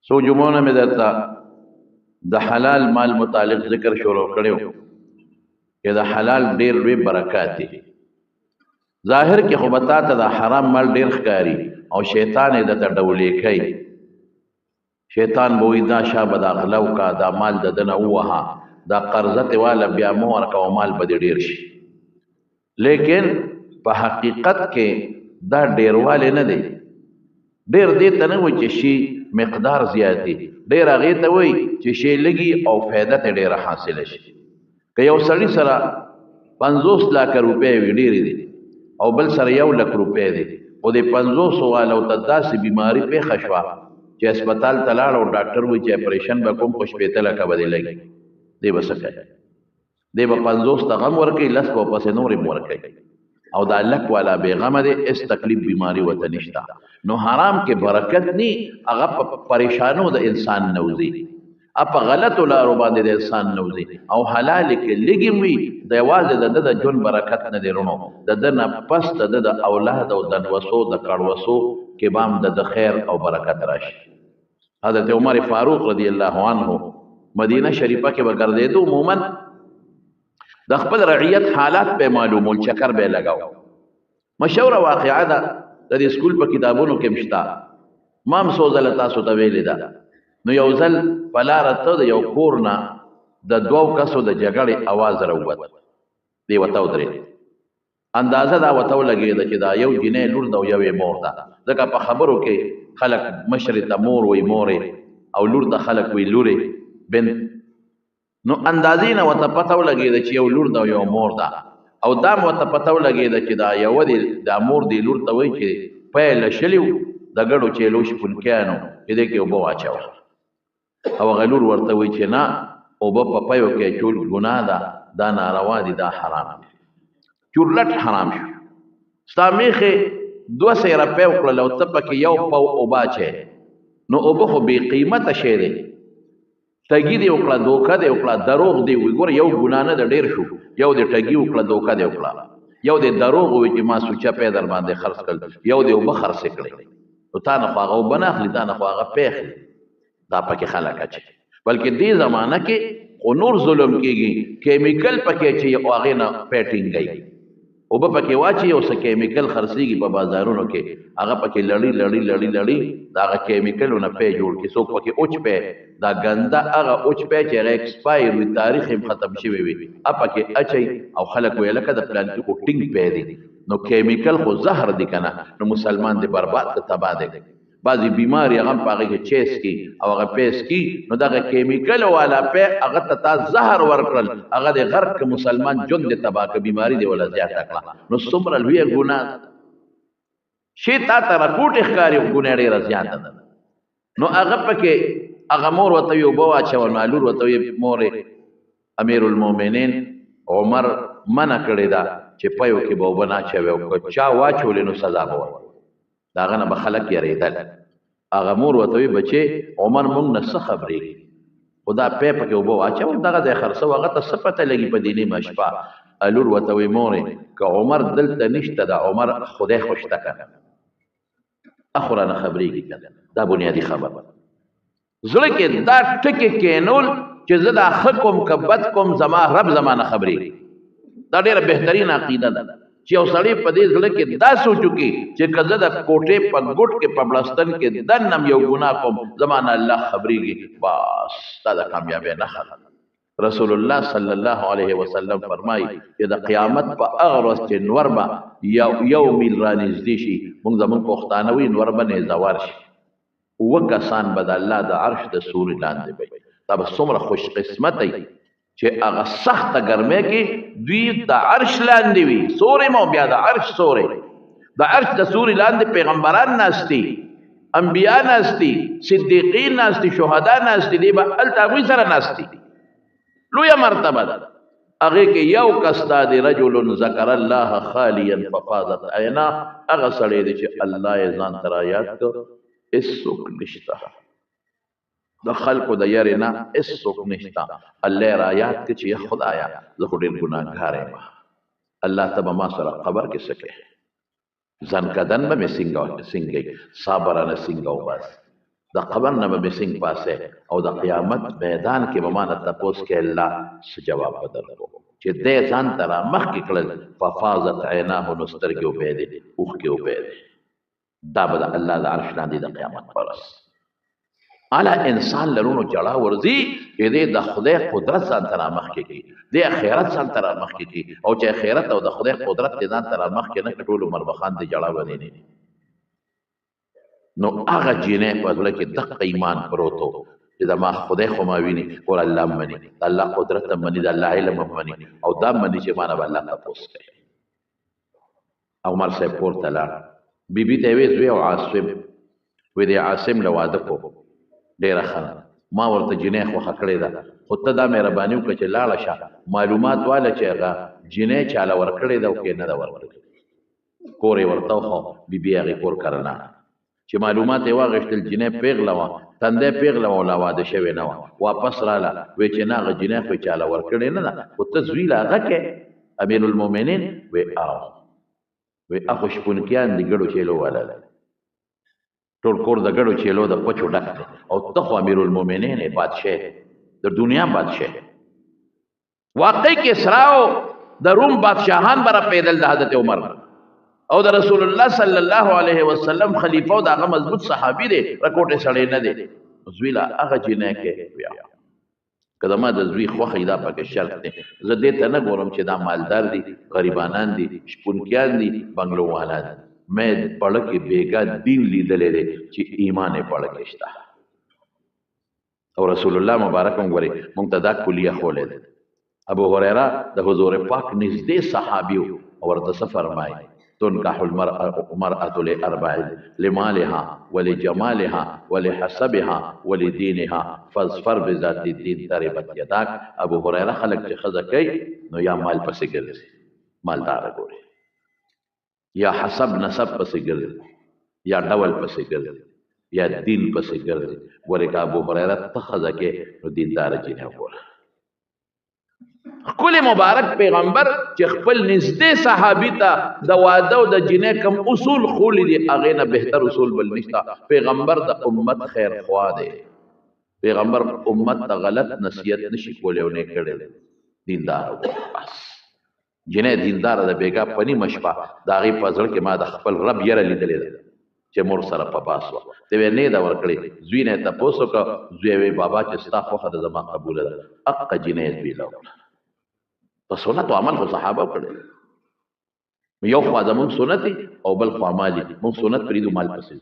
سو جمعونه مې درته د حلال مال متعلق ذکر شروع کړو چې د حلال ډیر لوی برکات دي. ظاهر کې خو بتا ته د حرام مال ډیر ښکاری او شیطان یې د ډولې کوي. شیطان به وي دا شابه دا غلو کا دا مال د دنه وها دا قرضت والا بیا مو ورکا او مال به ډیر شي. لیکن په حقیقت کې دا ډیرواله نه دی. ډیر دې ته نه وي چې شي مقدار زیات دي، ډیر هغه ته وي چې شي لګي او فائدہ ته ډیره حاصله شي. که یو سړی سره 50 لک روپۍ وي ډیرې دي او بل سره 1 لک روپۍ دي او د 500 والو ته داسې بیماری پیښه شوه چې هسپتال ته لاړ او ډاکټر وایي چې اپریشن به کوم خو 15 لکه به دې لګي. دی به څه کوي؟ دی به 50 ته غم ورکوي، 10 به پسې نورې م ورکوي او دا لک والا بېغمه دی، هېڅ تکلیف بیماري ورته نشته. نو حرام کې برکت نی، هغه په پریشانو د انسان نوځي، په غلطو لارو باندې د انسان نوځي. او حلال کې لږ وي د یوازې د ژوند برکت نه دی رونو، د ده نه پس د اولاد او دنوسو د کړوسو کې به هم د خیر او برکت راشي. حضرت عمر فاروق رضی الله عنه مدینه شریفه کې به ګرځېدو، عموما د خپل رعیت حالات به معلومول، چکر به لګاو. مشهوره واقعه ده د دې سکول په کتابونو کې مشته، ما هم څو ځله تاسو ته ویلې ده. نو یو ځل په لاره ته د یو کور نه د 2 کسو د جګړې اواز راووت. دی ورته ودرېد، اندازه دا ورته ولګېده چې دا یو جنۍ لور ده او یو یې مور ده. ځکه په خبرو کې خلک مشرې ته مور وایي مورې او لور ته خلک وایي لورې بنت. نو اندازې نه ورته پته ولګېده چې یو لور ده او یو مور ده، او دا م ورته پته ولګېده چې دا یوه دی دا مور دی لور ته وایي چې پیله شلي وو د ګډو چیلو شپونکیانو چې دې کې اوبه واچوه، او هغه لور ورته وایي چې نه اوبه په پیو کې اچول ګناه ده، دا ناروا دي، دا حرام دي. چورلټ حرام شو. ستا میخې 200 روپۍ وکړل او ته پکې 1 پاو اوبه اچوې، نو اوبه خو بې قیمته شی دی. ټګي دې وکړه، دوکه دې وکړه، دروغ دې وي. ګوره یو ګناه نه ده، ډېر شو. یو دې ټګي وکړه، دوکه دې وکړه، یو دې دروغ ووي چې ما سوچه پی در باندې خرڅ کړل، یو دې اوبه خرڅې کړې. نو تا نه خو هغه اوبه نه اخلي، تا نه خو هغه پی اخلي، دا پکې خلک اچوي. بلکې دې زمانه کې خو نور ظلم کېږي، کیمیکل پکې اچوي او هغې نه پی ټینګوي. اوبه پکې واچي او څه کیمیکل خرڅېږي په بازارونو کې، هغه پکې لړي لړي لړي لړي د هغه کیمیکلونه پی جوړ کړي. څوک پکې اوچ پی، دا ګنده هغه اوچ پی چې هغه ایکسپایر وي، تاریخ یې ختم شوی وي، پکې اچوي او خلک وایي لکه د پلانکي خو ټینګ پی دی. نو کیمیکل خو زهر دی که نه، نو مسلمان دی برباد د تباه دی. بعضې بیماري هغه هم په هغې کې چیس کي او هغه پیس کي، نو دغه کیمیکل والا پی هغه ته تا زهر ورکړل، هغه د غرق که مسلمان ژوند دی تباه که، بیماري دی ولا زیاته کړه. نو څومره لویه ګناه شی تا ته راکوټې ښکاري، خو ګناه ډېره زیاته ده. نو هغه پکې هغه مور ورته وي اوبه واچوه، نو لور ورته وي مورې امیر المؤمنین عمر منع کړې ده چې پیو کې به اوبه نه اچوي، او که چا واچولې نو سزا به ورکړي. د هغه نه به خلک یېرېدل. هغه مور ورته وي بچې عمر موږ نه څه خبرېږي، خو دا پی پکې اوبه واچوه، دغه ځای خرڅوه، هغه ته څه پته لګي په دې نیمه شپه. لور ورته وي مورې که عمر دلته نشته، د عمر خدای خو شته که نه، اخو رانه خبرېږي که نه. دا بنیادي خبره زړه کې دا ټکې کېنول چې زه دا ښه کوم که بد کوم، زما رب زما نه خبرېږي. دا ډېره بهترین عقیده ده چې یو سړی په دې زړه کې دا سوچ وکړي چې که زه د کوټې په ګوټ کې په بړستن کې دننه یو ګناه کوم، زما نه الله خبرېږي، بس دا د کامیابۍ نښه ده. رسول الله صلی الله علیه وسلم فرمایي چې د قیامت په هغه ورځ چې نور به یو میل رانږدې شي، موږ زموږ پښتانه وایي نور به نیزور شي، 2 کسان به د الله د عرش د سوري لاندې وي. دا به څومره خوش قسمت وي چې هغه سخته ګرمۍ کې دوی د عرش لاندې وي، سورې مو بیا د عرش سورې، د عرش د سوري لاندې پیغمبران ناستي، انبیا ناستي، صدیقین ناستي، شهدا ناستي، دی به هلته هغوی سره ناستي. لویه مرتبه ده. هغې کې یو کس دا دی رجل ذکر الله خالیا ففاضت عیناه، هغه سړی دی چې الله یې ځان ته رایاد کړ، هېڅوک نشته د خلقو د یارې نه، هېڅوک نشته. الله یې رایاد کړ چې یا خدایه زه خو ډېر ګناهګار یم، الله ته به ما سره قبر کې څه کوې، ځن کدن به مې څنګه صابرانه څنګه وباسي. د قبر نه به څنګه پاسه او د قیامت میدان کې به مانه تپوس کې الله څه جواب بدرکو چې دې ځان تر مخ کې کړل ففازت عیناه نسترګو به دې اوخ کې وبه دې دا به الله د عرش لاندې د قیامت پرس اعلی انسان لرونو جړه ورزي چې دې د خدای قدرت ځان تر مخ کې کی دې اخرت ځان تر مخ کې کی او چې اخرت او د خدای قدرت ځان تر مخ کې نه ټول مربخان دې جړه ونی نه نو هغه جنې په ځل کې دغه ایمان پروتو چې دا ما خدای خو ما ویني او الله مني الله قدرت مني د الله علم مني او دا مني چې معنا به الله تاسو کوي عمر صاحب پورته لاړ بیبي ته وی زوی او عاصم وی دی عاصم له واده کو ډیره ښه ما ورته جنې خو خکړې ده خو ته دا مهرباني وکړه چې لاړه شه معلومات واله چې هغه جنې چاله ورکړې ده او کې نه ده ورکړې کورې ورته خو بیبي هغې کور کرنه چې معلومات یې واغېشتل جنې پیغله وه تندی پیغله وه او لا واده شوې نه وه واپس راله وی چې نه هغه جنې خو چاله ورکړې نه ده خو ته زوی له هغه کې امیر المؤمنین وی او وی اخو شپونکیان د ګډو چیلو والا ټول کور د ګډو چیلو د پچو ډک دی او ته خو امیر المؤمنین بادشاه د دنیا بادشاه واقعي کسرا او د روم بادشاهان برا پیدل د حضرت عمر او د رسول الله صلی الله علیه وسلم خلیفہ او دغه مضبوط صحابي دی رکوټه سړی نه دی زویلا هغه جنې کې بیا کله ما د زوی خو خیدا پکې شرط دی زه دې ته نه ګورم چې دا مالدار دي غریبانان دي شپونکیان دي بنگلو والا دي مې پړ کې بیګا دین لیدلې دي چې ایمان یې پړ کې شته او رسول الله مبارک وګوري مونږ ته دا کلیه خولې ده ابو هريره د حضور پاک نږدې صحابي او ورته فرمایي تنكح المرأة لأربع لمالها ولجمالها ولحسبها ولدينها فاظفر بذات الدين تربت يداك ابو هريره خلق چې خزه کوي نو یا مال پسې ګرځي مالدار ګوري یا حسب نسب پسې ګرځي یا ډول پسې ګرځي یا دین پسې ګرځي ورکه ابو هريره ته خزه کې نو دیندار جنې وګوره کل مبارک پیغمبر چې خپل نږدې صحابي ته د واده او د جنې کم اصول خولې دي هغې نه بهتر اصول بل نشته پیغمبر د امت خیر خوا دی پیغمبر امت ته غلط نصیحت نشي کولی او نه کړی دیندار بس جنې دیندار د بیګا پنی مشپا د هغې په زړه کې ما د خپل رب یره لیدلې ده چې مور سره په باس وه ته وی نه ده ورکړې زوی نه یې تپوس وکړه زوی وی بابا چې ستا خوښه ده زما قبوله ده حقه جنې زوی له په سنت او عمل خو صحابه کړی یو خوا زمونږ سنت او بل خوا مالي مونږ سنت پرېږدو مال پسې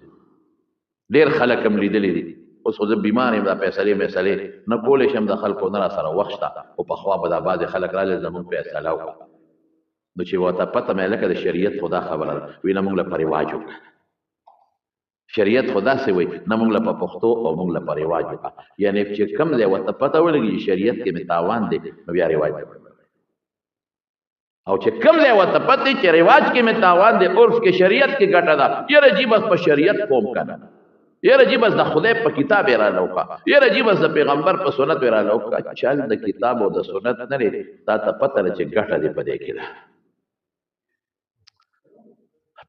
ډېر خلک هم لیدلي دي اوس خو زه بیمار یم دا فیصلې نه کولی شم د خلکو نه را سره وخت شته او پخوا به دا بعضې خلک راغلل زمونږ فیصله وکړه نو چې ورته پته مې لکه د شریعت خو دا خبره ده وی نه مونږ له په رواج وکړه شریعت خو داسې وایي نه مونږ له په پښتو او مونږ له په رواج وکړه یعنې چې کوم ځای ورته پته ولګي شریعت کې مې تاوان دی نو بیا رواج ته او چې کوم ځای ورته پته چې رواج کې مې تاوان دی عرف کې شریعت کې ګټه ده یاره جي بس په شریعت قوم کنه یاره جي بس د خدای په کتاب یې راله وکړه یاره جي بس د پیغمبر په سنت یې راله وکړه چل د کتاب او د سنت نه لري تا ته پته ده چې ګټه دې په دې کې ده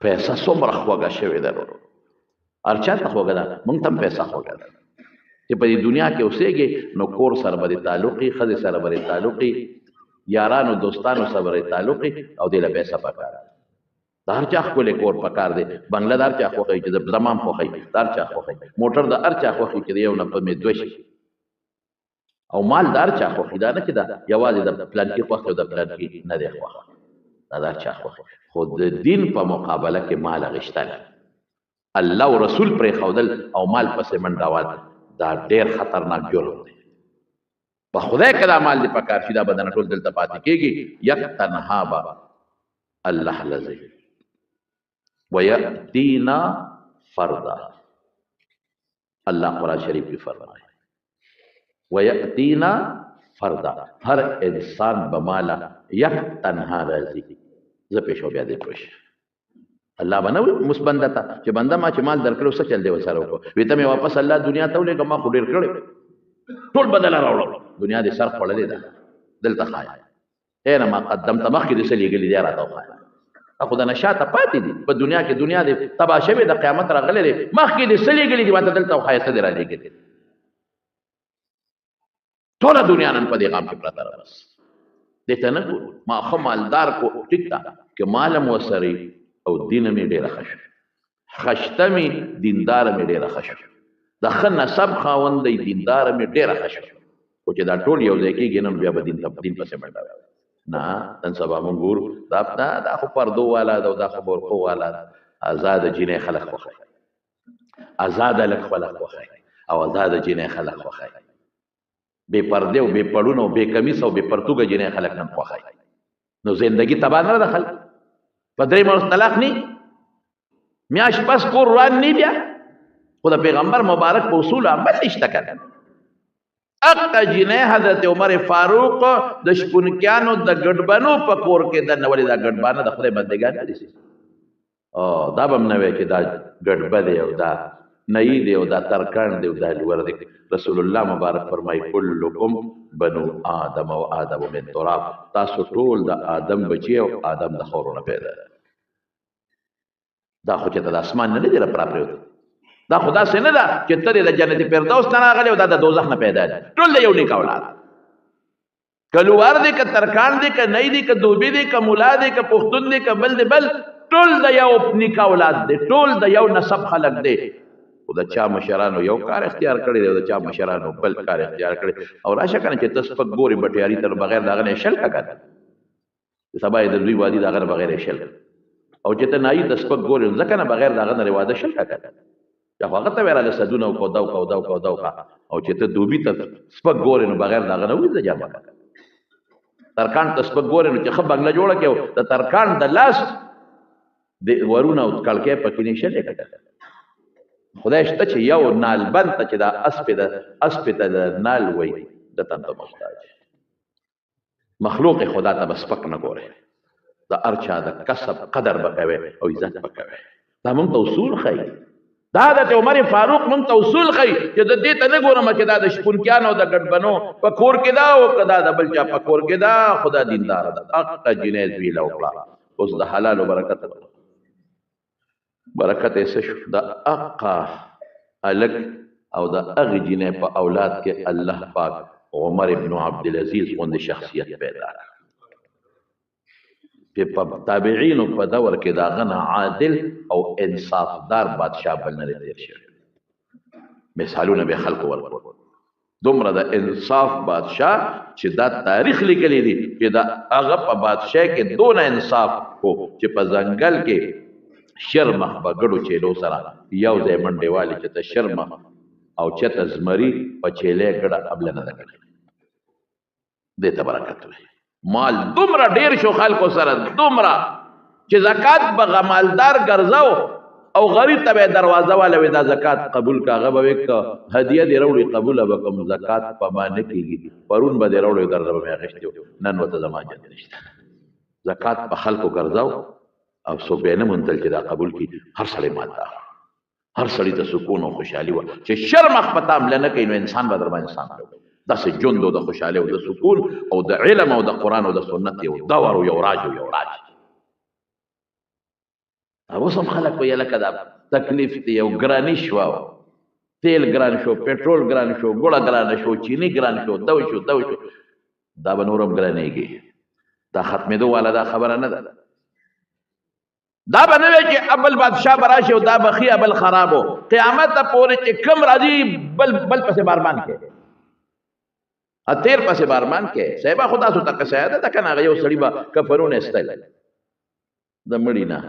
پیسه څومره خوږه شوې ده هر چا ته خوږه ده مونږ ته هم پیسه خوږه ده چې په دې دنیا کې اوسېږي نو کور سره به دې تعلق وي ښځې سره به دې تعلق وي یارانو دوستانو سره تعلق او دله پیسې پکار د هر چا خپل کور پکار دی بنگله دار چا خوخی چې د زمام خوخی دار چا خوخی موټر د هر چا خوخی چې یو نه په مې دوش او مالدار چا خوخی دا نه چې دا یوازې د پلان کې خوخی او د پلان کې نه دی خوخی دا دار چا خوخی خو د دین په مقابله کې مال غشتل الله او رسول پر خودل او مال پسې منډاوال دا ډیر خطرناک جرم دی په خدای کدا مال دی پکار شي دا بدن ټول دلته پاتې کېږي یک تنها با الله لذي ويأتينا فردا الله قرآن شریف کی فرمائے ويأتينا فردا هر انسان بمالا یک تنها راځي زه پېښو بیا دې پوښ الله بنو مسبندتا چې بنده ما چې مال درکړو څه چل دی وسره وکړو وی ته مې واپس الله دنیا ته ولېږه ما خو ډېر کړی ټول بدل راوړل دنیا دې سر خړلې ده دلته خایا اے نه ما قدمت مخکې دې څه لېږلي دی راته وخایا خو د نشاته پاتې دي په دنیا کې دنیا دې تباه شوې د قیامت راغلی دی مخکې دې څه لېږلي دي ماته دلته ښایسته دې رالېږلي ټوله دنیا نن په دې غام کې پرته ده بس دې ته نه ګورو ما ښه مالدار کو ټیک ده که مال هم ورسره او دین مې ډېره ښه شو خشته مې دینداره مې ډېره ښه شو د ښه نسب خاوند دی دینداره مې ډېره ښه شو خو چې دا ټول یو ځای کېږي نن بیا به دین پسې منډه نه نن سبا مونږ ګورو دا خو پردو والا ده او دا خو برقو والا ده ازاده جینۍ خلک خوښوي ازاده لږ خلک خوښوي او ازاده جینۍ خلک خوښوي بې پردې او بې پړونه او بې کمیس او بې پرتوګه جینۍ خلک نن خوښوي نو زندگی تباه نه ده خلک په درې مړو طلاق نه میاشت پس کور روان نه بیا خو د پیغمبر مبارک په اصول عمل نشته کنه اقا جنې حضرت عمر فاروق د شپونکیانو د ګډبنو په کور کې د نولې دا ګډبانه د خدای بندګان دي او دا به نه وي چې دا ګډبه دی او دا نئی دی او دا ترکان دی او دا لور دی رسول الله مبارک فرمای کلکم بنو آدم او آدم من تراب تاسو ټول د آدم بچي او آدم د خورونه پیدا دا خو چې د اسمان نه دی را پراپریوت دا خدا سي نه ده چې ته د جنت فردوس نه راغلی او دا د دوزخ نه پیدا دي ټول د یو نیک اولاد کلوار دی که ترکان دی که نئی دی که دوبی دی که مولا دی که پښتون دی که بل دی بل ټول د یو نیک اولاد دی ټول د یو نسب خلق دی خو د چا مشرانو یو کار اختیار کړی دی او د چا مشرانو بل کار اختیار کړی او راشه کنه چې ته سپک ګورې بټیاري تر بغیر د هغه نه شل کا کړه سبا یې د دوی وادي د هغه نه بغیر شل او چې ته نایي د سپک ګورې ځکه نه بغیر د هغه نه واده شل کا کړه یا خو هغه ته ویراله سدونه او کودا او چې ته دوبي ته سپک ګورې نو بغیر د هغه نه وځه جامه ترکان ته سپک ګورې نو چې ښه بنګله جوړه کړې د ترکان د لاس د ورونه او کړکۍ پکې نه شلې کړه خدای شته چې یو نالبند ته چې دا اسپې ته د نال وی د تنته محتاج مخلوق خدا ته بس پک نه ګوره د ارچا د کسب قدر بکوي او عزت بکوي دا مونږ ته اصول ښیي دا د عمر فاروق مونږ ته اصول ښیي چې د دې ته نه ګورم چې دا د شپونکیانو د ګډبنو په کور کې دا او کدا د بل چا په کور کې دا خدا دیندار ده حق جنیز وی لو اوس د حلال او برکت یې څه شو د اقا الک او د اغه جنې په اولاد کې الله پاک عمر ابن عبدالعزیز غوندې شخصیت پیدا کړ په تابعینو په دور کې دا غنه عادل او انصافدار بادشاہ بل نه تیر شي مثالونه به خلق ورکړو دومره د انصاف بادشاہ چې دا تاریخ لیکلی دی چې دا هغه په بادشاہ کې دون انصاف کو چې په ځنګل کې شرمخ بغړو چیلو سره یو ځای منډه والی چې ته شرمخ او چته زمری په چیلې ګړه قبل نه کړی دې ته برکت وي مال دومره ډیر شو خلکو سره دومره چې زکات به غمالدار ګرځاو او غریب ته دروازه والا وي دا زکات قبول کاغه به وک هدیه دی وروړي قبول به کوم زکات په باندې کیږي پرون به دی وروړي درځه به غشتو نن وته زما جن نشته زکات په خلکو ګرځاو او سو بینه منتل چې دا قبول کی هر سړی ماده هر سړی ته سکون او خوشحالي و چې شرم خپتام لنه کین انسان به در باندې انسان دا سه ژوند او د خوشحالي او د سکون او د علم او د قران او د سنت یو دور او یو راج او سم خلک په یله کدا تکلیف دی او ګرانی شو تیل ګران شو پټرول ګران شو ګوړه ګران شو چینی ګران شو دو شو دا به نورم ګرانېږي دا ختمېدو والا دا خبره نه ده دا بنوي چې ابل بادشاہ براشي او دا بخي ابل خرابو قیامت ته پورې چې کم راځي بل پسې بارمان کې اتیر پسې بارمان کې صاحب خدا سو تک سیاده دا کنه یو سړی با کفرونه استل د مړی نه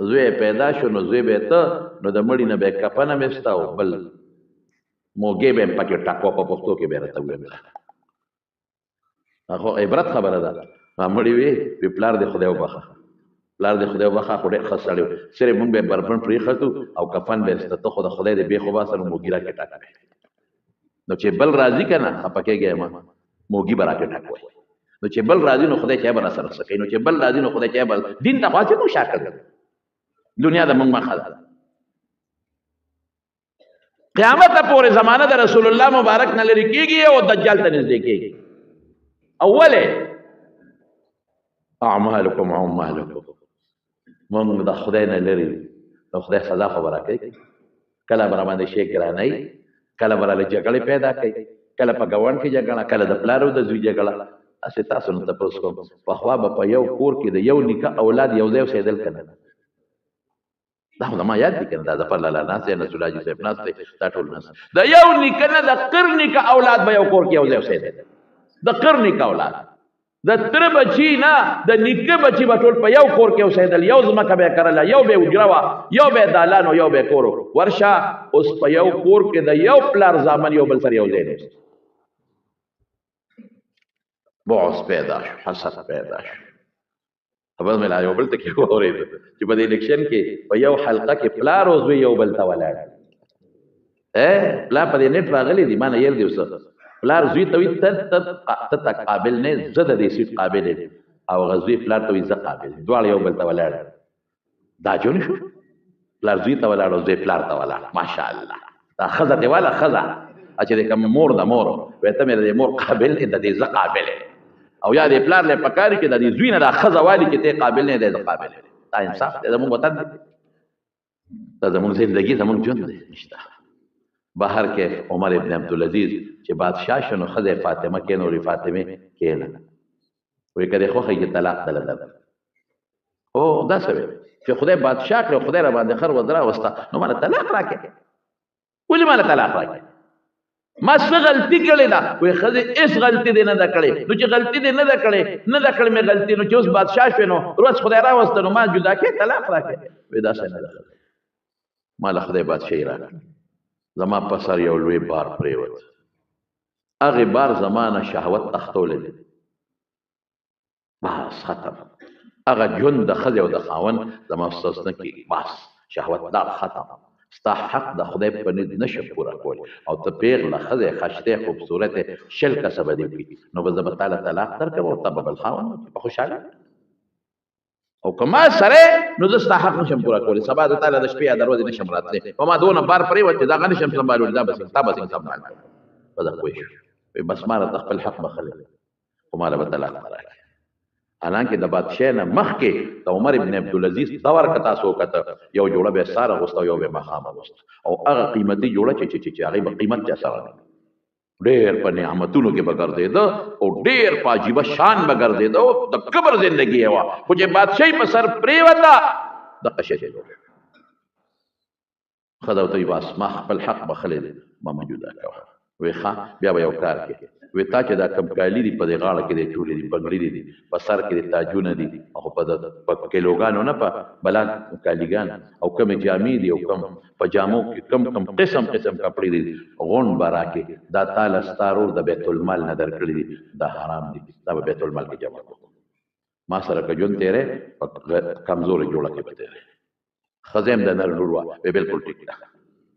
زوی پیدا شو نو زوی به ته نو د مړی نه به کفنه مستاو بل موګه به پکې ټاکو په پښتو کې به راته ویل هغه عبرت خبره ده مړی وی پلار د خدای وبخه پلار د خدای وبخه خو ډېر خسړیو سره مونږ به بربند پرې خطو او کفن به ست خو د خدای د به خو با سره موګیرا کې ټاکه نو چې بل راضی کنه خپکهږي ما موګي برا کې ټاکوي نو چې بل راضی نو خدای چې بل سره سکه نو چې بل راضی نو خدای چې بل دین ته خاصه نو شاکر دنیا د مونږ مخه قیامت پورې زمانه د رسول الله مبارک نه لري کیږي او دجال ته نږدې کیږي اوله اعمالکم مونږ د خدای نه لري نو خدای سزا خو به راکوي کله به راباندې شی ګرانوي کله به راله جګړې پیدا کوي کله په ګاونډ کې جګړه کله د پلار او د زوی جګړه هسې تاسو نه تپوس کوم پخوا به په یو کور کې د یو نیکه اولاد یو ځای اوسېدل که نه دا خو زما یاد دي که نه دا ظفر لالا ناست دی نصر الله حاجي صاحب ناست دی دا ټول ناست د یو نیکه نه د قر نیکه اولاد به یو کور کې یو ځای اوسېدل د قر نیکه اولاد د تره بچي نه د نیکه بچي به ټول په یو کور کې اوسېدل یو ځمکه به یې کرله یو به یې حجره وه یو به یې دالان و یو به یې کور و ورشه اوس په یو کور کې د یو پلار زامن یو بل سره یو ځای دی بعض پیدا شو حسد پیدا شو خبر مې لا یو بل ته کې واورېد چې په دې الیکشن کې په یو حلقه کې پلار او زوی یو بل ته ولاړ پلار په دې نیټ راغلی دي ما نه یېر دی اوس پلار زوی ته وي ته قابل نه زه د دې سیټ قابل یم او هغه زوی پلار ته وي زه قابل یم دواړه یو بل ته ولاړ دا جون شو پلار زوی ته ولاړ او زوی پلار ته ولاړ ماشاءالله دا ښځه دی والا ښځه چې د کوم مور د مور وایي ته مې د مور قابل نه د دې زه قابل یم او یا دې پلار له پکاري کې د دې زوی نه دا ښځه والي چې ته قابل نه دی زه قابل یم دا انصاف دی زموږ وطن دی دا زموږ زندګي زموږ ژوند دی نشته بهر کې عمر ابن عبدالعزیز چې بادشاه شنو ښځه فاطمه کېنوري فاطمه کېنه وایي که دې خوښه کې طلاق دله در او دا څه وی چې خدای بادشاه کړی خدای را باندې خر ودره وسته نو ماله طلاق راکړې ولې ماله طلاق راکړې ما څه غلطي کړې ده وایي ښځې هېڅ غلطي دې نه ده کړې نو چې غلطي دې نه ده کړې نه ده کړې مې غلطي نو چې اوس بادشاه شوې نو روز خدای راوسته نو ما جدا کړې طلاق راکړې وایي داسې نه ده ما له خدای بادشاهي راکړه زما په سر یو لوی بار پرېوت هغې بار زما نه شهوت تښتولی دی بس ختم هغه ژوند د ښځې او د خاوند زما ستاسو نه کېږي بس شهوت دا ختم ستا حق د خدای په نید نشم پوره کولی او ته پېغله ښځې ښایستې خوبصورتې شل کسه به دې کړي نو به زه به تا له طلاق درکړم او ته به بل خاوند په خوشحالي او که ما سره نو زه ستا حق نشم پوره کولی سبا زه تا له د شپې یا د ورځې نشم راتلی په ما دونه بار پرېوت چې دغه نشم سنبالولی دا به تا به څنګه سنبال په ده پوه شو بس ما راته خپل حق بخلی خو ما له به طلاق نه راکړي حالانکه د بادشاه نه مخکې د عمر ابن عبدالعزیز دور که تاسو وکته یو جوړه به سار اغوسته او یو به ماښام اغوسته او هغه قیمتي جوړه چې هغې به قیمت چا سره نه ډېر په نعمتونو کې به ګرځېده او ډېر په عجیبه شان به ګرځېده او د کبر زندګي یې وه خو چې بادشاهي په سر پرېوته دغه شی جوړ ښځه ورته وي بس ما خپل حق بخلی دی ما مه جدا کوه وایي ښه بیا به یو کار کوې وایي تا چې دا کم کالي دي په دې غاړه کې دی چولې دي بنګړي دي په سر کې دي تاجونه دي او په کیلوګانو نه په بلا کالیګان او کمې جامې دي او کم په جامو کې کم قسم کپړې دي غونډ به راکې دا تا له ستا رور د بیت المال نه درکړي دي دا حرام دي دا به بیت المال کې جمع کړو ما سره که ژوند تېری په کمزورې جوړه کې به تېری ښځه هم د نر لور وه بالکل ټیک ده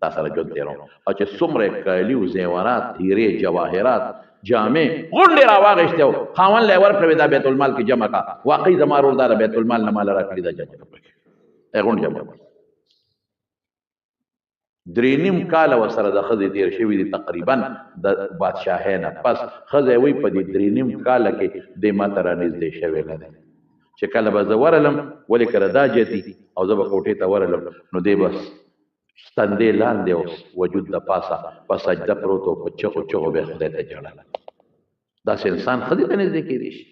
تا سره ژوند تېروم او چې څومره کالي و زیورات هیرې جواهرات جامې غونډې را واغېستې او خاوند له یې ورکړې دا بیت المال کې جمع کړه واقعي زما رور دا د بیت المال نه ماله راکړي دا جمع کړه غونډ جمع کړه 3.5 کاله ورسره د ښځې تېر شوي دي تقریبا د بادشاهۍ نه پس ښځه وایي په دې 3.5 کاله کې دې ما ته رانږدې شوی نه دی چې کله به زه ورلم ولې کله دا جتي او زه به کوټې ته ورلم نو دی بس ستندې لاندې او وجود د پاسه په سجده پروت او په چغو به خدای ته ژړل داسې انسان ښځې ته نږدې کېدی شي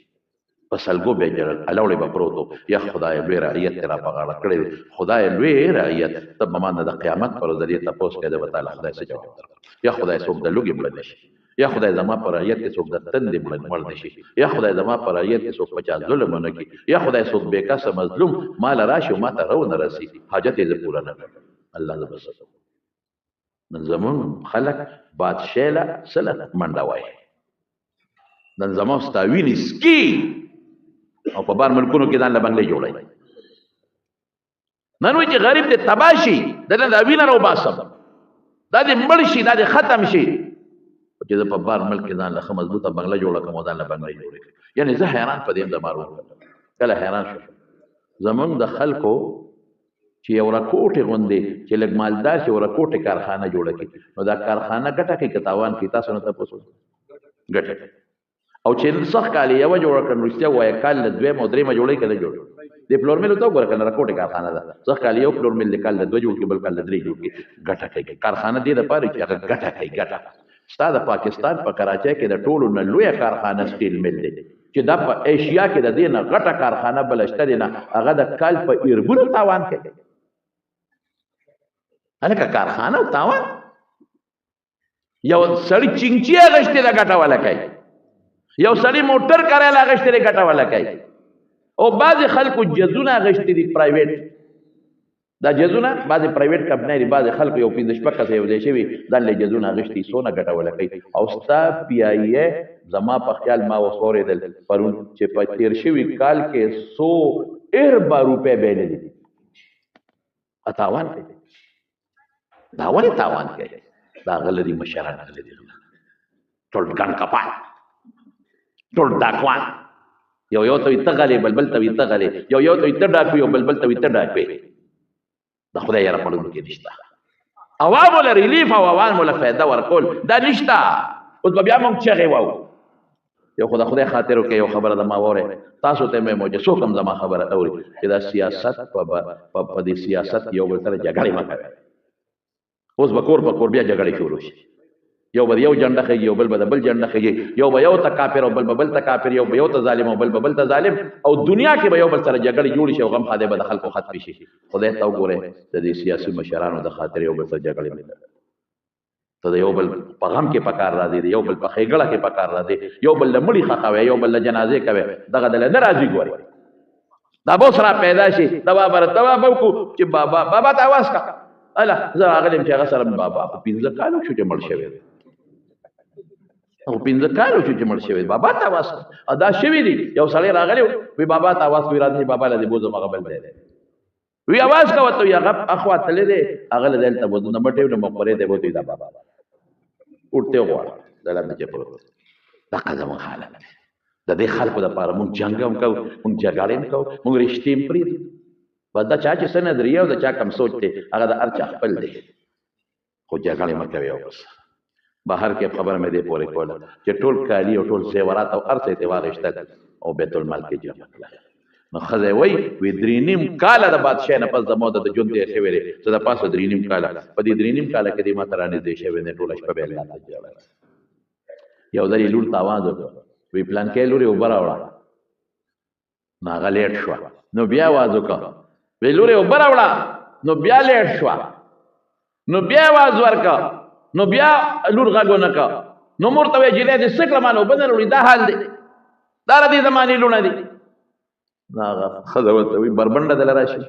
په سلګو به یې ژړل الوړې به پروت و یا خدای لوی رعیت یې را په غاړه کړی دی خدای لوی رعیت ته به ما نه د قیامت پر ذریعه تپوس کوې زه به تا له خدای څه جواب درکړم یا خدای څوک د لوږې مړه نه شي یا خدای زما په رعیت کې څوک د تندې مړ نه شي یا خدای زما په رعیت کې څوک په چا ظلم ونه کړي یا خدای څوک بې کسه مظلوم ما له راشي او ما ته رو نه رسي حاجت یې زه پوره نه کړم الله زه بس نن زمونږ خلک بادشاه له څه له منډه وایي نن زموږ ستا وینې سکي او په بار ملکونو کې ځان له بنګلې جوړوي نن وایي چې غریب دې تباه شي د نه دا وینه راوباسم دا دې مړ شي دا دې ختم شي چې زه په بار ملک کې ځان له ښه مضبوطه بنګله جوړه کړم او ځان له بنګلې جوړې کړم یعنې زه حیران په دې یم د مارو کله حیران شم زمونږ د خلکو چې یو راکوټې غوندې چې لږ مالدار شي یو راکوټې کارخانه جوړه کړي نو دا کارخانه ګټه کوي که تاوان کوي تاسو نه تپوس ګټه کوي او چې سخت کال یې یوه جوړه کړه نو رښتیا ووایه کال له 2 او 3 جوړوي که نه جوړوي د فلور میل ته وګوره کنه راکوټه کارخانه ده ځکه کال یو فلور میل د کال د 2 جوړ کې بل کال د 3 جوړ کې ګټه کوي کارخانه دې د پاره چې هغه ګټه کوي ګټه ستا د پاکستان په کراچۍ کې د ټولو نه لویه کارخانه سټیل میل دی چې دا په ایشیا کې د دې نه غټه کارخانه بل شته دی نه هغه د کال په اربونو تاوان کوي هلکه کارخانه او تاوان یو سړی چینچی اغشتې د ګټه والا کوي یو سړی موټر کاریال اغشتې د ګټه والا کوي او بعضې خلکو جزونه اغشتې دي پرایویټ دا جزونه بعضې پرایویټ کمپنۍ دي بعضې خلکو یو 5 شپږ کسه یو ځای شوي ځان له جزونه اغشتي څونه ګټه وله کوي او ستا پی آی ای زما په خیال ما اوس واورېدل پرون چې په تېر شوي کال کې 100 اربه روپۍ بایللي دي تاوان کوي دا ولې تاوان کوي دا غله دي مشران غله دي ټول ګن کپان ټول ډاکوان یو ته وي ته غلې بل ته وي ته غلې یو ته وي ته ډاکوي یو بل ته وي ته ډاکوي د خدای یاره پړونکي نشته عوامو له ریلیف او عوامو له فایده ورکول دا نشته اوس به بیا موږ چغې واو یو خو د خدای خاطر وکړئ یو خبره د ما واورئ تاسو ته مې موجه څوک هم زما خبره اوري چې دا سیاست په دې سیاست یو بل سره جګړې مه کوئ اوس به کور په کور بیا جګړې شروع شي یو به یو جنډه خېږي یو بل به د بل جنډه خېږي یو به یو ته کافر او بل به بل ته کافر یو به یو ته ظالم او بل به بل ته ظالم او دنیا کې به یو بل سره جګړې جوړې شي او غم خاده به د خلکو ختم شي خدای ته وګورئ د دې سیاسي مشرانو د خاطر یو بل سره جګړې مې ته د یو بل په غم کې پکار راځي یو بل په ښېګړه کې پکار راځي یو بل له مړي ښخوي یو بل له جنازې کوي دغه دله نه راځي ګورئ دا به اوس را پیدا شي دوا به وکړو چې بابا ته اواز کړه اله زه راغلم چې هغه سره بابا په 15 کالو شو چې مړ شوی او 15 کالو چې مړ شوی بابا ته اواز ادا شوی دی یو سړی راغلی وی بابا ته اواز وی راځي بابا له دې بوزه مغه بل دی وی اواز کا وته یا غب اخوا تللی دی هغه له دلته بوزه نه مټیو نه مقبره دی بوته دا بابا ورته وړه دلته چې پروت دا قزم حالت د دې خلکو د پاره مونږ جنگ هم کوو مونږ جګړې هم کوو مونږ رښتې هم پرېږدو بس دا چا چې څه نظریه او د چا کم سوچ دی هغه د هر چا خپل دی خو جګړې مه کوئ او بس بهر کې خبره مې دې پورې کوله چې ټول کالي او ټول زیورات او هر څه یې واخیستل او بیت المال کې جمع کړل نو ښځه وایي 3.5 کاله د بادشاه نه پس زما د ژوند تېر شوی دی زه د پاسه 3.5 کاله په دې 3.5 کاله کې دې ما ته رانږدې شوی دی ټوله شپه به الله ته ژړل یو ځل یې لور ته آواز وکړ وی پلانکۍ لورې اوبه راوړه نو هغه لیټ شوه نو بیا آواز وکړه وی لورې اوبه راوړه نو بیا لیټ شوه نو بیا آواز ورکړه نو بیا لور غږ ونه کړه نو مور ته وایي جینۍ دې څه کړه ما نو اوبه نه راوړي دا حال دی دا د دې زمانې لوڼه دي نو هغه ښځه ورته وایي بربنډه دله راشي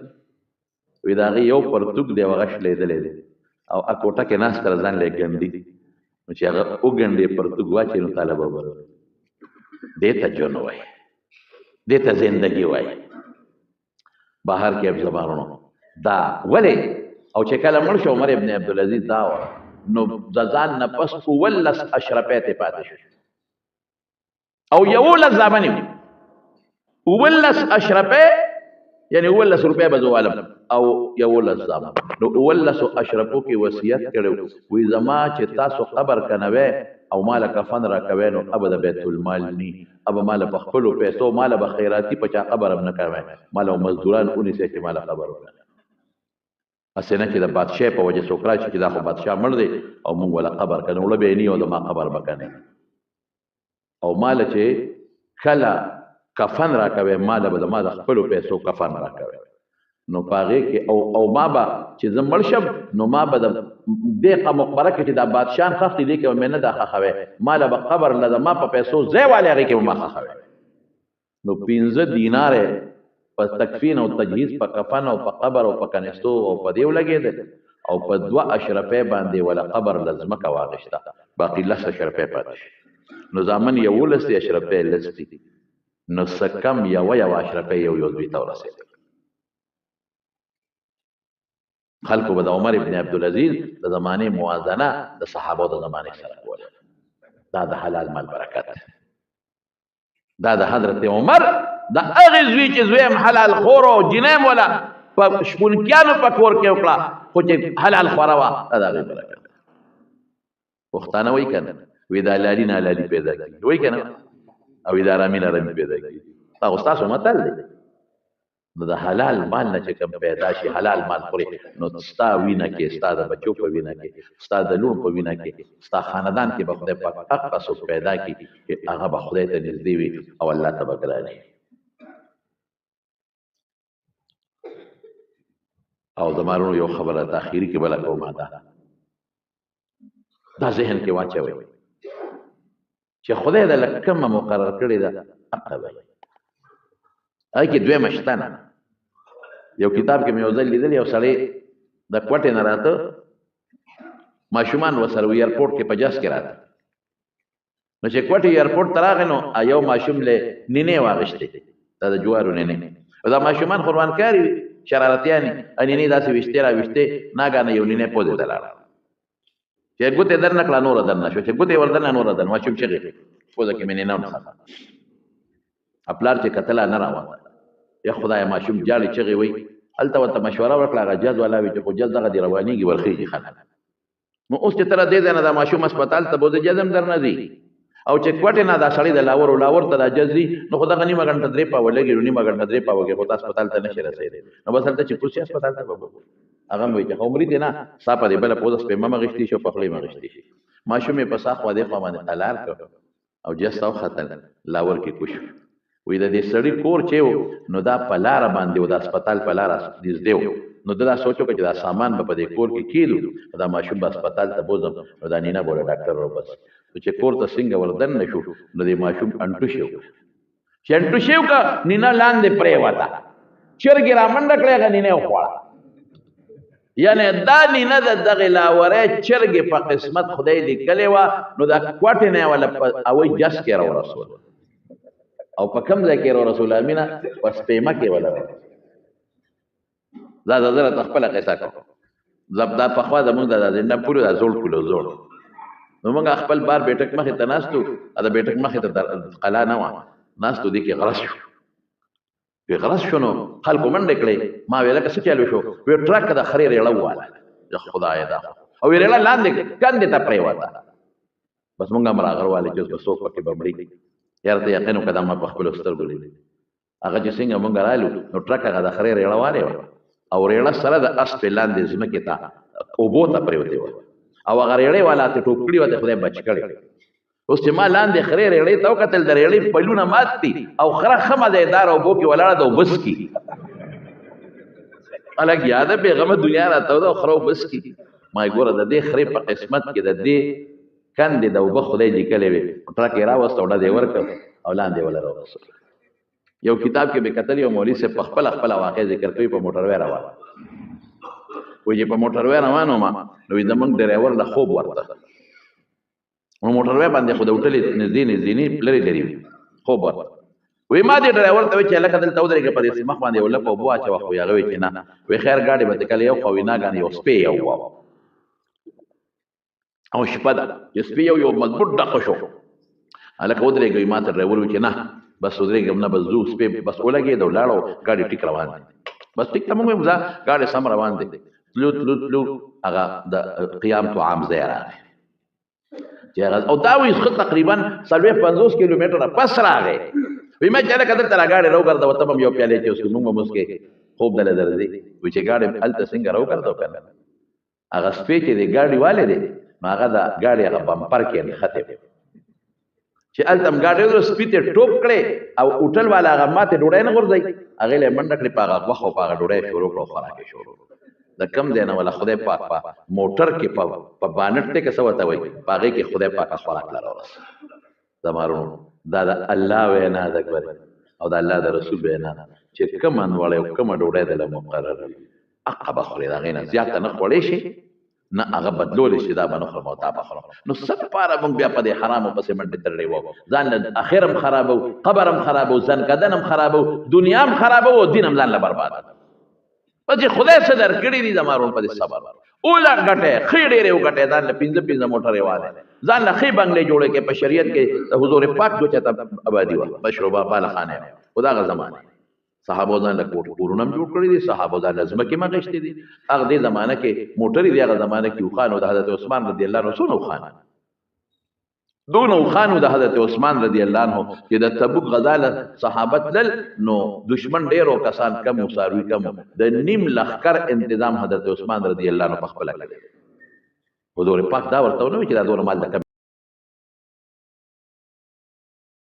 وایي د هغې یو پرتوګ دی هغه شلېدلی دی او کوټه کې ناسته ده ځان له یې ګنډي نو چې هغه وګنډې پرتوګ واچوي نو تاله به وبر دې ته ژوند وایي دې ته زندګي وایي بهر کې اب زبانونو دا ولې او چې کله مړ شو عمر ابن عبدالعزیز دا وه نو د ځان نه پس 19 اشرفۍ ته پاتې شو او 11 زامن 19 اشرفۍ یعنی 19 روپۍ به زه والم او 11 زامن نو 19 اشرفو کې وصیت کړی وایي زما چې تاسو قبر کنوئ او ماله کفن را کوئ نو ابه د بیت المال نی ابه ماله په خپلو پیسو ماله به خیراتي په چا قبر هم نه کوئ ماله مزدوران ونیسئ چې ماله قبر وکړئ اسنه چې د بادشاه په وجه څوک راشي چې دا خو بادشاه مړ دی او موږ ولا قبر کنه وړه به نه او د ما قبر بکنه او مال چې کله کفن را کوي مال به د ما د خپل پیسو کفن را کوي نو پاغه کې او ما به چې زم مړ شم نو ما به د دغه مقبره کې چې د بادشاه خخت دی کې مې نه د خخوي مال به قبر نه د ما په پیسو ځای والي هغه کې ما خخوي نو 15 دینار په تکفین او تجهیز په کفن او په قبر او په کنيستو او په دیو لګېدل او په 2 اشرفۍ باندې ولا قبر لازمکه واغشته باقي 10 اشرفۍ پاتې نو زامن 11 اشرفۍ لستی نو سکم یو اشرفۍ یو دوی ته ورسېدل خلکو به د عمر ابن عبدالعزیز د زمانې موازنه د صحابو د زمانې سره کوله دا د حلال مال برکت دا د حضرت عمر دا هغه زوی چې زویم حلال خور او جنیم ولا په شپونکیانو په کور کې وکړه خو چې حلال خورا وا دا د هغې برکت پښتانه وایي که نه وایي دا لالي نه لالي پیدا کړي وایي که نه او وایي دا رامي نه رامي پیدا کړي دا خو ستاسو متل دی نو د حلال مال نه چې کوم پیدا شي حلال مال خوري نو ستا وینه کې ستا د بچو په وینه کې ستا د لور په وینه کې ستا خاندان کې به خدای پاک هغه څوک پیدا کړي چې هغه به خدای ته نږدې وي او الله ته به ګران وي. او زمارونو یو خبره تاخیری کې بله کومه ده، دا ذهن کې واچوئ چې خدای د لکه کومه مقرر کړې ده هغه به هغې کې دویمه شته نه. یو کتاب کې مې یو ځل لیدل، یو سړی د کوټې نه راته ماشومان ورسره ایرپورټ کې په جس کې راته، نو چې کوټې ایرپورټ ته راغی نو یو ماشوم له نینې واغېستې، دا د جوارو نینې، او دا ماشومان خروانکاري شرارتیانې نینې داسې ویشتې را ویشتې، ناګانه یو نینې پوزې ته لاړه چې ګوتې در نه کړه نوره در نه شوه، چې ګوتې ور دننه نوره در ماشوم چغې پوزه کې مې نینه ونښته، پلار چې کتله نه راوته، یا خدای ماشوم جاړي چغې وایي، هلته ورته مشوره ورکړه، هغه جز والا وي چې خو جز دغه دې روانېږي ورخېږي خلک. نو اوس چې ته را دې ځای نه دا ماشوم هسپتال ته بوځې جزم در نه ځي، او چې کوټې نه دا سړی د لاور ته دا جز ځي، نو خو دغه نیمه ګنټه 3 پاوه لګي، نو نیمه ګنټه 3 پاوه کې خو ته هسپتال ته نشي رسېدی، نو بس هلته چې کوشي هسپتال ته به هغه وایي چې خو مرید نه ستا په دې بله پوزه سپېمه مغشتي شي او په خولې مغشتي شي. ماشوم یې په سا خوا دې خوا باندې قلار کړ او جز ته وختل، لاور کې کوش وی د دې سړي کور چې نو دا په لاره باندې و، د هسپتال په لاره نږدې و، نو دا سوچ وکړه چې دا سامان به په دې کور کې کېدو، دا ماشوم به هسپتال ته بوځم، نو دا نینه به له ډاکټر راوبس، نو چې کور ته څنګه ور دننه شو نو دې ماشوم انټو شو، چې انټو شو که نینه لاندې پرېوته، چرګې را منډه کړې، هغه نینه یې وخوړه، یعنې دا نینه د دغې لاورۍ چرګې په قسمت خدای لیکلې وه، نو دا کوټې نه یې وله په اوی جس کې راورسول، او په کوم ځای کې رسول امینه په سپېمه کې ولا دا زره خپل قصه کو زبدا په خوا د موږ د نه پوره د زوړ کولو زوړ، نو موږ خپل بار بیٹک مخې ته ناستو، دا بیٹک مخې ته قلا نه و ناستو، دي کې غرس شو، په غرس شنو خلکو منډه کړې، ما ویل که څه چالو شو، وی ټرک د خریر یړواله د خدای دا، او ویل لاندې کاندې ته پریواته، بس موږ مراغرواله چې بس څوک پکې بمړي، یاره ته یقین وکړه ما په خپلو سترګو لیدل، هغه چې څنګه موږ رالو نو ټرک هغه د خرې ریړه والې وه، او ریړه سره د اسپې لاندې ځمکې ته اوبو ته پرېوتې وه، او هغه ریړې والا ته ټوپ کړي وه، د خدای بچ کړې. اوس چې ما لاندې خرې ریړې ته وکتل، د ریړې پلونه مات دي، او خره ښه مزېداره اوبو کې ولاړه ده او بس کي، هلک یاده بېغمه دنیا راته ده او خره وبس کي، ما ګوره د دې خرې په قسمت کې د دې کندې د اوبه خدای لیکلې وې، ټرک یې راوسته او ډز یې ورکړ او لاندې وله راوسته. یو کتاب کې مې کتل، یو مولوي صاحب په خپله واقع ذکر کوي، په موټروی روان وایي چې په موټروی روان وم، نو زمونږ ډرایور له خوب ورته، نو موټروی باندې خو د هوټلې نږدې لرې وي، خوب ورته وایي ما دې ډرایور ته وایي چې هلکه دلته ودرېږه، په دې مخ باندې یو لپه اوبه واچوه، خو هغه وایي چې نه، وایي خیر ګاډي به دې کله یو خوا وي، ناګانې یو سپی یو وه، او شپه ده چې سپی یو مضبوط ډقه شو، هلکه ودرېږه، ما ته ډرایور وایي چې نه بس ودرېږم نه، بس ځو، سپی بس ولګېد او لاړ، ګاډي ټیک روان دی، بس ټیک ته موږ وایو ځه ګاډي سم روان دی، تلو هغه د قیام تو عام ځای راغی، چې هغه او دا وایي ښه تقریبا 40-50 کیلومتره پس راغی، وایي ما چې هلکه دلته را ګاډي راوګرځوه، ته به هم یو پیالې چې اوسکې، موږ به موسکې، خوب دله درځي، وایي چې ګاډي هلته څنګه راوګرځوه که نه، هغه سپی چې دی ګاډي والی دی، نو هغه د ګاډي هغه بمپر کې نښتې وې، چې هلته هم ګاډي ودرو، سپي ته ټوپ کړې، او هوټل والا هغه ماتې ډوډۍ نه غورځوي، هغې له یې منډه کړې، په هغه غوښه او په هغه ډوډۍ شروع کړه او خوراک یې شروع کړه. د کم ځای نه ولا خدای پاک په موټر کې په بانټ ته کې څه ورته وایي، په هغې کې خدای پاک خوراک له راورسوي. زمارونو دا د الله وینا ده ګورې، او د الله د رسول وینا ده، چې کومه انوړی او کومه ډوډۍ دله مقرر وي هغه به خورې، د هغې نه زیاته نه خوړی شي، نه هغه بدلولی شي، دا به نه خورم او دا به خورم. نو څه دپاره موږ بیا په دې حرامو پسې منډې تړلې وو، ځان له اخر هم خرابو، قبر هم خرابو، ځان کدن هم خرابو، دنیا هم خرابو، او دین هم ځان له برباد. بس چې خدای څه درکړي دي زمارون په دې صبر اوله ګټې ښې ډېرې وګټې، ځان له 15 موټرې والې، ځان له ښې بنګلې جوړې کړې، په شریعت کې د حضور پاک دو چاته آبادي وه، مشروبه بالخانې وه، خو د هغه زمانې صحابو ځان له کورونه هم جوړ کړي دي، صحابو ځان له ځمکې هم اخېستې دي، هغه دې زمانه کې موټرې دي، هغه زمانه کې اوښان، او د حضرت عثمان رضی الله عنه څونه اوښان، دونه خانو د حضرت عثمان رضی الله عنه چې د تبوک غزا له صحابت لل نو دشمن ډیرو کسان کم او ساروي کم د نیم لخر تنظیم حضرت عثمان رضی الله عنه په خپل کې حضور پاک دا ورته نو چې دا دونه مال د